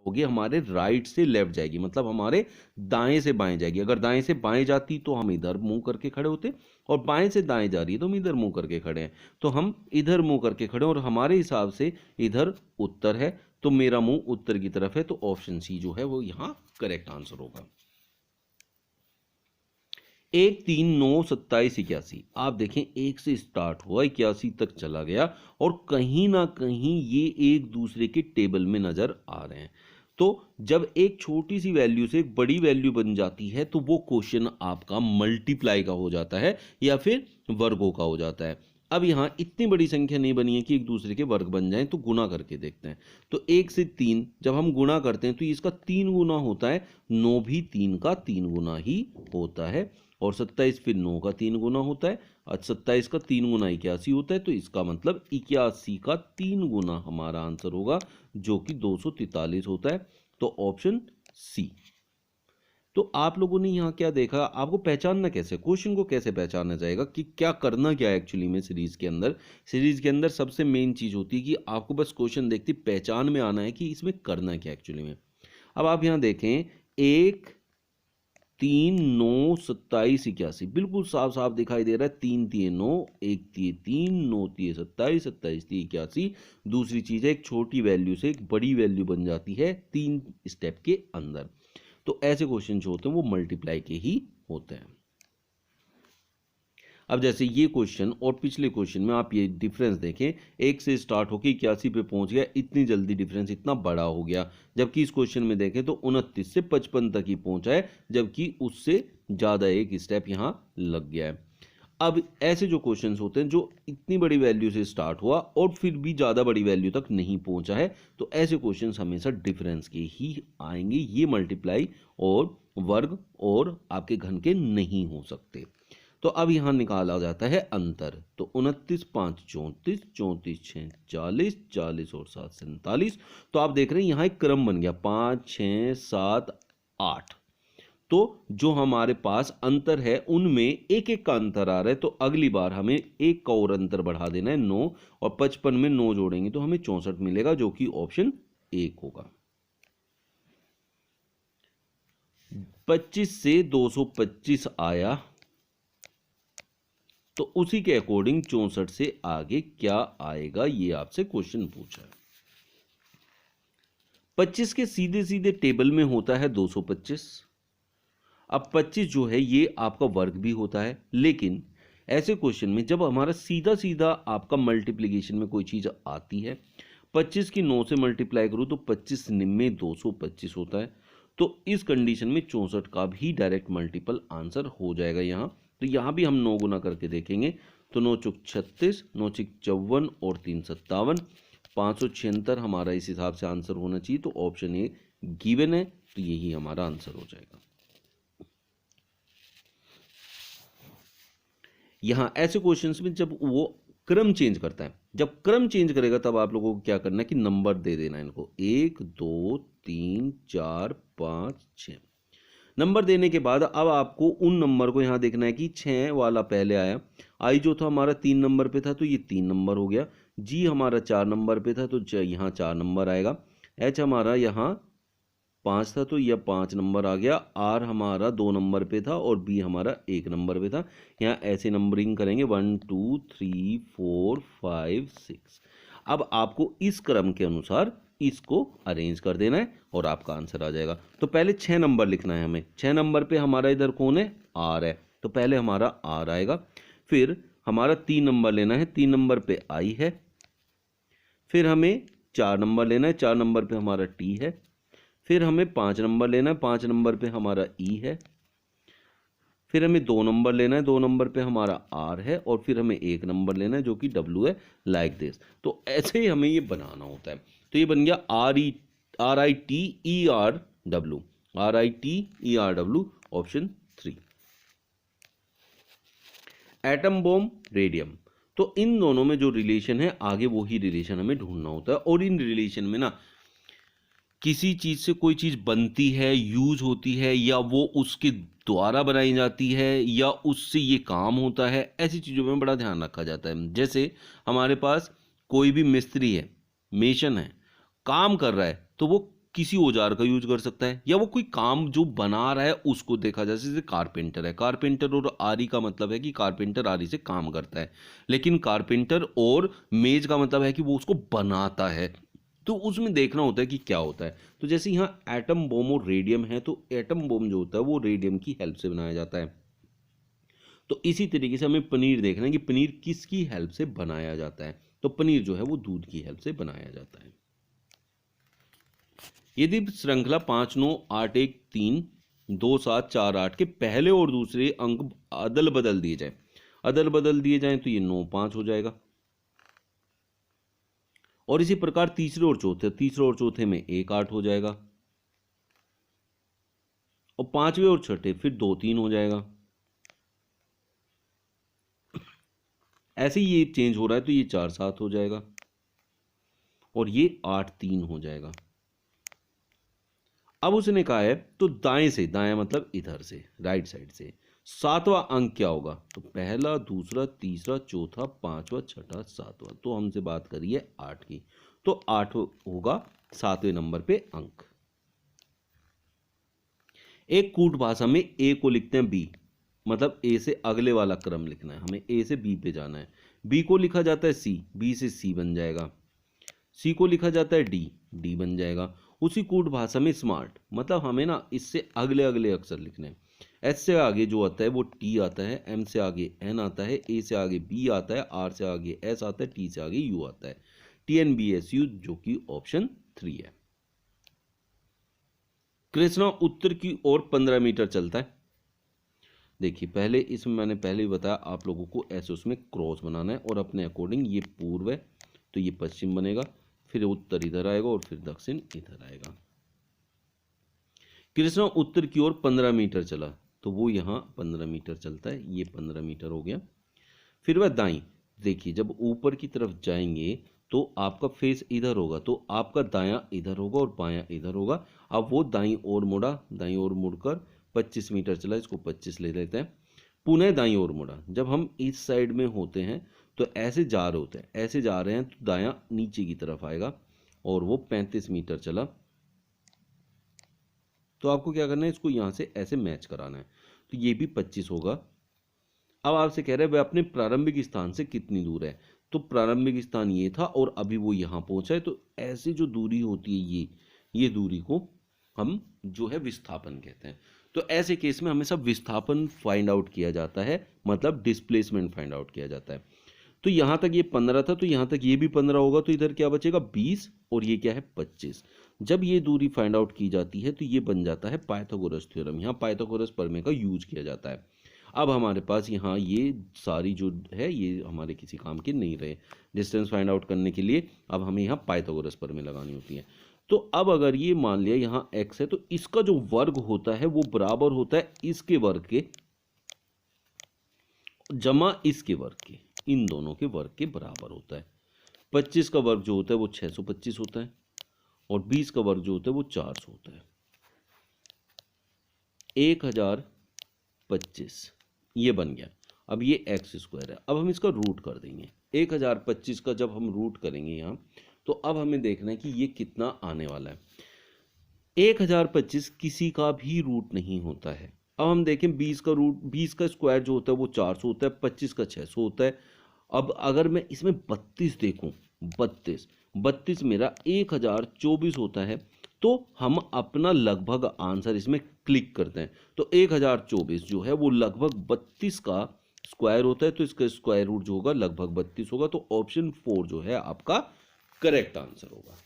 होगी हमारे राइट से लेफ्ट जाएगी, मतलब हमारे दाएं से बाएं जाएगी। अगर दाएं से बाएं जाती तो हम इधर मुंह करके खड़े होते, और बाएं से दाएं जा रही है तो हम इधर मुंह करके खड़े हैं, तो हम इधर मुंह करके खड़े हैं और हमारे हिसाब से इधर उत्तर है, तो मेरा मुंह उत्तर की तरफ है, तो ऑप्शन सी जो है वो यहाँ करेक्ट आंसर होगा। 1 3 9 27 81, आप देखें 1 से स्टार्ट हुआ 81 तक चला गया, और कहीं ना कहीं ये एक दूसरे के टेबल में नजर आ रहे हैं। तो जब एक छोटी सी वैल्यू से एक बड़ी वैल्यू बन जाती है तो वो क्वेश्चन आपका मल्टीप्लाई का हो जाता है या फिर वर्गों का हो जाता है। अब यहाँ इतनी बड़ी संख्या नहीं बनी है कि एक दूसरे के वर्ग बन जाएं, तो गुना करके देखते हैं। तो 1 से 3 जब हम गुना करते हैं तो इसका 3 गुना होता है, 9 भी 3 का 3 गुना ही होता है, और 27 फिर 9 का 3 गुना होता है, और 27 का 3 गुना 81 होता है, तो इसका मतलब 81 का 3 गुना हमारा आंसर होगा, जो कि 243 होता है। तो ऑप्शन सी। तो आप लोगों ने यहाँ क्या देखा, आपको पहचानना कैसे, क्वेश्चन को कैसे पहचाना जाएगा कि क्या करना क्या है एक्चुअली में सीरीज के अंदर। सीरीज के अंदर सबसे मेन चीज होती है कि आपको बस क्वेश्चन देखते पहचान में आना है कि इसमें करना क्या एक्चुअली में। अब आप यहाँ देखें 1 3 9 27 81, बिल्कुल साफ साफ दिखाई दे रहा है, 3 3 9, 1 3 3, 9 3 27, 27 3 81। दूसरी चीज है एक छोटी वैल्यू से एक बड़ी वैल्यू बन जाती है 3 स्टेप के अंदर। तो ऐसे क्वेश्चन जो होते हैं वो मल्टीप्लाई के ही होते हैं। अब जैसे ये क्वेश्चन और पिछले क्वेश्चन में आप ये डिफरेंस देखें, 1 से स्टार्ट होकर 81 पे पहुंच गया, इतनी जल्दी डिफरेंस इतना बड़ा हो गया। जबकि इस क्वेश्चन में देखें तो 29 से 55 तक ही पहुंचा है, जबकि उससे ज़्यादा एक स्टेप यहाँ लग गया है। अब ऐसे जो क्वेश्चंस होते हैं जो इतनी बड़ी वैल्यू से स्टार्ट हुआ और फिर भी ज़्यादा बड़ी वैल्यू तक नहीं पहुंचा है, तो ऐसे क्वेश्चंस हमेशा डिफरेंस के ही आएंगे, ये मल्टीप्लाई और वर्ग और आपके घन के नहीं हो सकते। तो अब यहां निकाला जाता है अंतर, तो 29 5 34, 34 6 40, 40 और 7 47। तो आप देख रहे हैं यहां एक क्रम बन गया 5 6 7 8। तो जो हमारे पास अंतर है उनमें एक एक का अंतर आ रहा है, तो अगली बार हमें एक का और अंतर बढ़ा देना है 9, और 55 में 9 जोड़ेंगे तो हमें 64 मिलेगा, जो कि ऑप्शन 1 होगा। 25 से 225 आया, तो उसी के अकॉर्डिंग 64 से आगे क्या आएगा, ये आपसे क्वेश्चन पूछा है। 25 के सीधे सीधे टेबल में होता है 225। अब 25 जो है ये आपका वर्ग भी होता है, लेकिन ऐसे क्वेश्चन में जब हमारा सीधा सीधा आपका मल्टीप्लिकेशन में कोई चीज आती है, 25 की 9 से मल्टीप्लाई करूं तो 25 निम्मे 225 होता है, तो इस कंडीशन में 64 का भी डायरेक्ट मल्टीपल आंसर हो जाएगा यहाँ। तो यहाँ भी हम 9 गुना करके देखेंगे, तो 9 चौक 36, 9 चिक 54 और 3 57, 576 हमारा इस हिसाब से आंसर होना चाहिए। तो ऑप्शन ए गिवन है, तो यही हमारा आंसर हो जाएगा। यहाँ ऐसे क्वेश्चंस में जब वो क्रम चेंज करता है, जब क्रम चेंज करेगा तब आप लोगों को क्या करना है कि नंबर दे देना है इनको, 1 2 3 4 5 6। नंबर देने के बाद अब आपको उन नंबर को यहाँ देखना है कि 6 वाला पहले आया, आई जो था हमारा 3 नंबर पे था तो ये 3 नंबर हो गया, जी हमारा 4 नंबर पे था तो यहाँ 4 नंबर आएगा, एच हमारा यहाँ 5 था तो यह 5 नंबर आ गया, आर हमारा 2 नंबर पे था और बी हमारा 1 नंबर पे था। यहाँ ऐसे नंबरिंग करेंगे 1 2 3 4 5 6। अब आपको इस क्रम के अनुसार इसको अरेंज कर देना है और आपका आंसर आ जाएगा। तो पहले 6 नंबर लिखना है हमें, 6 नंबर पे हमारा इधर कौन है, आर है, तो पहले हमारा आर आएगा। फिर हमारा 3 नंबर लेना है, 3 नंबर पे आई है। फिर हमें 4 नंबर लेना है, 4 नंबर पे हमारा टी है। फिर हमें 5 नंबर लेना है, 5 नंबर पे हमारा ई है। फिर हमें 2 नंबर लेना है, 2 नंबर पे हमारा आर है, और फिर हमें 1 नंबर लेना है जो कि डब्ल्यू है, लाइक दिस। तो ऐसे ही हमें ये बनाना होता है। तो ये बन गया are I T E R W, are I T E R W, option 3। Atom bomb, radium, तो इन दोनों में जो रिलेशन है आगे वही रिलेशन हमें ढूंढना होता है। और इन रिलेशन में ना किसी चीज से कोई चीज बनती है, यूज होती है, या वो उसके द्वारा बनाई जाती है, या उससे ये काम होता है, ऐसी चीजों में बड़ा ध्यान रखा जाता है। जैसे हमारे पास कोई भी मिस्त्री है, मेसन है, काम कर रहा है, तो वो किसी औजार का यूज कर सकता है, या वो कोई काम जो बना रहा है उसको देखा जाए, जैसे कारपेंटर है, कारपेंटर और आरी का मतलब है कि कारपेंटर आरी से काम करता है, लेकिन कारपेंटर और मेज का मतलब है कि वो उसको बनाता है। तो उसमें देखना होता है कि क्या होता है। तो जैसे यहाँ एटम बम और रेडियम है, तो एटम बम जो होता है वो रेडियम की हेल्प से बनाया जाता है। तो इसी तरीके से हमें पनीर देखना है कि पनीर किसकी हेल्प से बनाया जाता है। तो पनीर जो है वो दूध की हेल्प से बनाया जाता है। यदि श्रृंखला 5 9 8 1 3 2 7 4 8 के पहले और दूसरे अंक अदल बदल दिए जाएं तो ये 9 5 हो जाएगा। और इसी प्रकार तीसरे और चौथे में 1 8 हो जाएगा, और पांचवें और छठे फिर 2 3 हो जाएगा। ऐसे ही ये चेंज हो रहा है तो ये 4 7 हो जाएगा, और ये 8 3 हो जाएगा। अब उसने कहा है तो दाएं से, दाएं मतलब इधर से, राइट साइड से, सातवां अंक क्या होगा? तो पहला, दूसरा, तीसरा, चौथा, पांचवा, छठा, सातवां। तो हमसे बात करिए 8 की, तो 8 होगा 7वें नंबर पे अंक। एक कूट भाषा में ए को लिखते हैं बी, मतलब ए से अगले वाला क्रम लिखना है, हमें ए से बी पे जाना है। बी को लिखा जाता है सी, बी से सी बन जाएगा। सी को लिखा जाता है डी, डी बन जाएगा। उसी कूट भाषा में स्मार्ट, मतलब हमें ना इससे अगले अगले अक्षर लिखने हैं। एस से आगे जो आता है वो टी आता है, एम से आगे एन आता है, ए से आगे बी आता है, आर से आगे एस आता है, टी से आगे यू आता है। TNBSU जो कि ऑप्शन 3 है। कृष्णा उत्तर की ओर 15 मीटर चलता है। देखिए पहले इसमें मैंने पहले ही बताया आप लोगों को, ऐसे उसमें क्रॉस बनाना है और अपने अकॉर्डिंग, ये पूर्व है तो ये पश्चिम बनेगा, फिर उत्तर इधर आएगा और फिर दक्षिण इधर आएगा। कृष्णा उत्तर की ओर 15 मीटर चला, तो वो यहाँ 15 मीटर चलता है, ये 15 मीटर हो गया। फिर वह दाईं, देखिए जब ऊपर की तरफ जाएंगे तो आपका फेस इधर होगा, तो आपका दायां इधर होगा और बायां इधर होगा। अब वो दाईं ओर मुड़ा, दाईं ओर मुड़कर 25 मीटर चला, इसको 25 ले लेते हैं। पुनः दाईं ओर मुड़ा, जब हम इस साइड में होते हैं तो ऐसे जा रहे होते हैं, ऐसे जा रहे हैं तो दायां नीचे की तरफ आएगा, और वो 35 मीटर चला। तो आपको क्या करना है, इसको यहाँ से ऐसे मैच कराना है, तो ये भी 25 होगा। अब आपसे कह रहे हैं वह अपने प्रारंभिक स्थान से कितनी दूर है, तो प्रारंभिक स्थान ये था और अभी वो यहाँ पहुंचा है, तो ऐसी जो दूरी होती है ये दूरी को हम जो है विस्थापन कहते हैं। तो ऐसे केस में हमेशा विस्थापन फाइंड आउट किया जाता है, मतलब डिस्प्लेसमेंट फाइंड आउट किया जाता है। तो यहाँ तक ये 15 था, तो यहाँ तक ये भी 15 होगा, तो इधर क्या बचेगा 20, और ये क्या है 25। जब ये दूरी फाइंड आउट की जाती है तो ये बन जाता है पाइथागोरस थ्योरम। यहाँ पाइथागोरस प्रमेय का यूज किया जाता है। अब हमारे पास यहाँ ये सारी जो है ये हमारे किसी काम के नहीं रहे, डिस्टेंस फाइंड आउट करने के लिए अब हमें यहाँ पाइथागोरस प्रमेय लगानी होती है। तो अब अगर ये मान लिया यहाँ x है, तो इसका जो वर्ग होता है वो बराबर होता है इसके वर्ग के जमा इसके वर्ग के, इन दोनों के वर्ग के बराबर होता है। 25 का वर्ग जो होता है वो 625 होता है, और 20 का वर्ग जो होता है वो 400 होता है। 1025 ये बन गया। अब ये एक्स स्क्वायर है, अब हम इसका रूट कर देंगे। 1025 का जब हम रूट करेंगे यहाँ, तो अब हमें देखना है कि ये कितना आने वाला है। 1025 किसी का भी रूट नहीं होता है। अब हम देखें 20 का रूट, 20 का स्क्वायर जो होता है वो 400 होता है, 25 का 600 होता है। अब अगर मैं इसमें 32 देखूं, 32 मेरा 1024 होता है, तो हम अपना लगभग आंसर इसमें क्लिक करते हैं। तो 1024 जो है वो लगभग 32 का स्क्वायर होता है, तो इसका स्क्वायर रूट जो होगा लगभग 32 होगा। तो ऑप्शन 4 जो है आपका करेक्ट आंसर होगा।